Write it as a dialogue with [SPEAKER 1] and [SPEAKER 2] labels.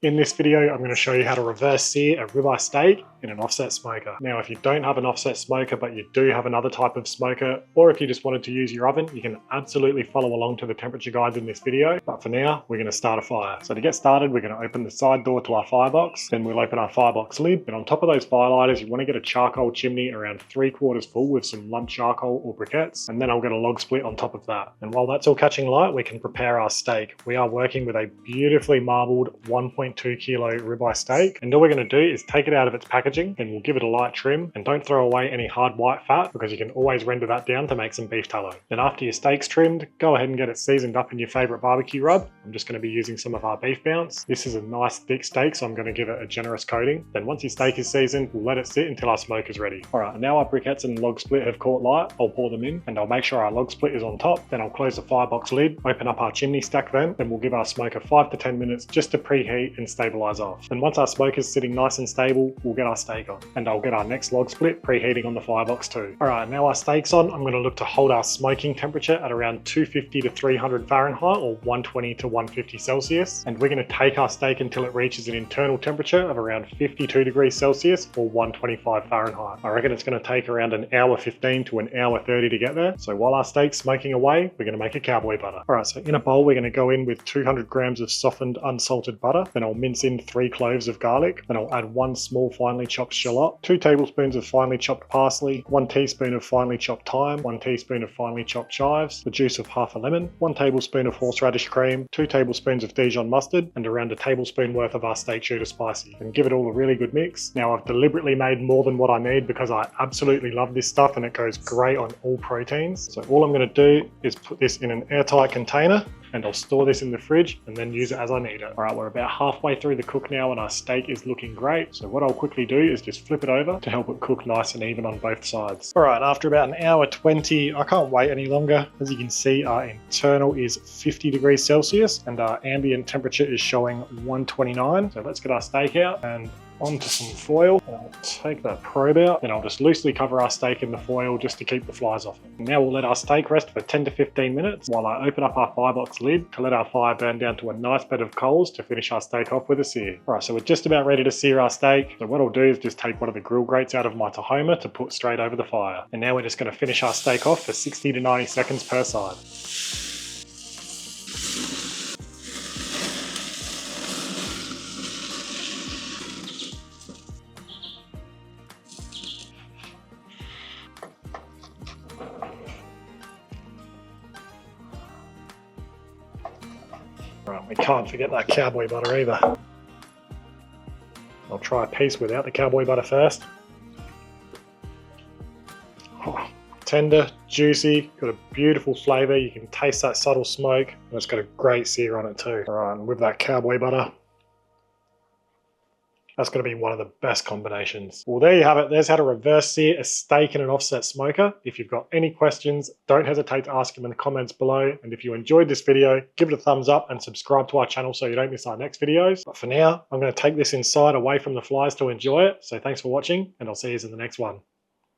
[SPEAKER 1] In this video, I'm going to show you how to reverse sear a ribeye steak in an offset smoker. Now, if you don't have an offset smoker, but you do have another type of smoker, or if you just wanted to use your oven, you can absolutely follow along to the temperature guides in this video. But for now, we're going to start a fire. So to get started, we're going to open the side door to our firebox. Then we'll open our firebox lid. And on top of those firelighters, you want to get a charcoal chimney around 3/4 full with some lump charcoal or briquettes. And then I'll get a log split on top of that. And while that's all catching light, we can prepare our steak. We are working with a beautifully marbled 1.2 kilo ribeye steak. And all we're going to do is take it out of its packaging, and we'll give it a light trim, and don't throw away any hard white fat because you can always render that down to make some beef tallow. Then after your steak's trimmed, go ahead and get it seasoned up in your favorite barbecue rub. I'm just going to be using some of our beef bounce. This is a nice thick steak, so I'm going to give it a generous coating. Then once your steak is seasoned, we'll let it sit until our smoke is ready. Alright, now our briquettes and log split have caught light. I'll pour them in, and I'll make sure our log split is on top. Then I'll close the firebox lid, open up our chimney stack vent, then we'll give our smoker 5 to 10 minutes just to preheat and stabilize off. And once our smoke is sitting nice and stable, we'll get our steak on. And I'll get our next log split preheating on the firebox too. Alright, now our steak's on, I'm going to look to hold our smoking temperature at around 250 to 300 Fahrenheit or 120 to 150 Celsius. And we're going to take our steak until it reaches an internal temperature of around 52 degrees Celsius or 125 Fahrenheit. I reckon it's going to take around an hour 15 to an hour 30 to get there. So while our steak's smoking away, we're going to make a cowboy butter. Alright, so in a bowl, we're going to go in with 200 grams of softened unsalted butter. Then I'll mince in 3 cloves of garlic. Then I'll add 1 small finely chopped shallot, 2 tablespoons of finely chopped parsley, 1 teaspoon of finely chopped thyme, 1 teaspoon of finely chopped chives, the juice of half a lemon, 1 tablespoon of horseradish cream, 2 tablespoons of Dijon mustard, and around a tablespoon worth of our steak shooter spicy. And give it all a really good mix. Now I've deliberately made more than what I need because I absolutely love this stuff and it goes great on all proteins. So all I'm going to do is put this in an airtight container, and I'll store this in the fridge and then use it as I need it. Alright, we're about halfway through the cook now and our steak is looking great. So what I'll quickly do is just flip it over to help it cook nice and even on both sides. Alright, after about an hour 20, I can't wait any longer. As you can see, our internal is 50 degrees Celsius and our ambient temperature is showing 129. So let's get our steak out and onto some foil. And I'll take that probe out and I'll just loosely cover our steak in the foil just to keep the flies off it. Now we'll let our steak rest for 10 to 15 minutes while I open up our firebox lid to let our fire burn down to a nice bed of coals to finish our steak off with a sear. Alright, so we're just about ready to sear our steak. So what I'll do is just take one of the grill grates out of my Tahoma to put straight over the fire. And now we're just going to finish our steak off for 60 to 90 seconds per side. Right, we can't forget that cowboy butter either. I'll try a piece without the cowboy butter first. Oh, tender, juicy, got a beautiful flavour. You can taste that subtle smoke, and it's got a great sear on it too. Alright, and with that cowboy butter, that's going to be one of the best combinations. Well, there you have it. There's how to reverse sear a steak in an offset smoker. If you've got any questions, don't hesitate to ask them in the comments below. And if you enjoyed this video, give it a thumbs up and subscribe to our channel so you don't miss our next videos. But for now, I'm going to take this inside away from the flies to enjoy it. So thanks for watching, and I'll see you in the next one.